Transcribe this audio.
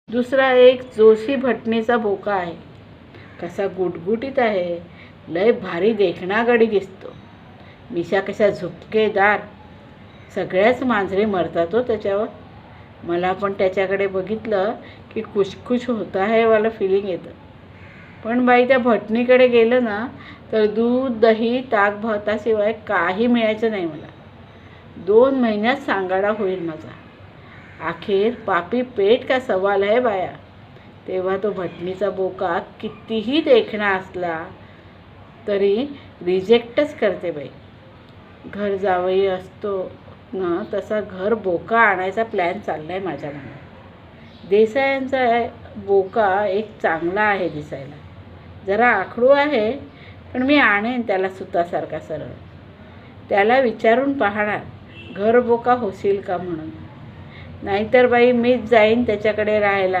दुसरा एक जोशी भटणीचा बोका आहे. कसा गुटगुटीत आहे, लय भारी देखणा गडी दिसतो. मिशा कशा झुपकेदार. सगळ्याच मांजरे मरतात हो त्याच्यावर. मला पण त्याच्याकडे बघितलं की खुशखुश होता आहे वाला फिलिंग येतं. पण बाई त्या भटणीकडे गेलं ना तर दूध दही ताक भाताशिवाय काही मिळायचं नाही मला. 2 महिन्यात सांगाडा होईल माझा. अखेर पापी पेट का सवाल आहे बाया. तेव्हा तो भटणीचा बोका कितीही देखणा असला तरी रिजेक्टच करते बाई. घर जावई असतो ना तसा घर बोका आणायचा प्लॅन चाललाय माझ्या मनात. देसायांचा बोका एक चांगला आहे दिसायला. जरा आखडू आहे पण मी आणेन त्याला सुतासारखा सरळ. त्याला विचारून पाहणार घर बोका होशील का म्हणून. नाहीतर बाई मीच जाईन त्याच्याकडे राहायला.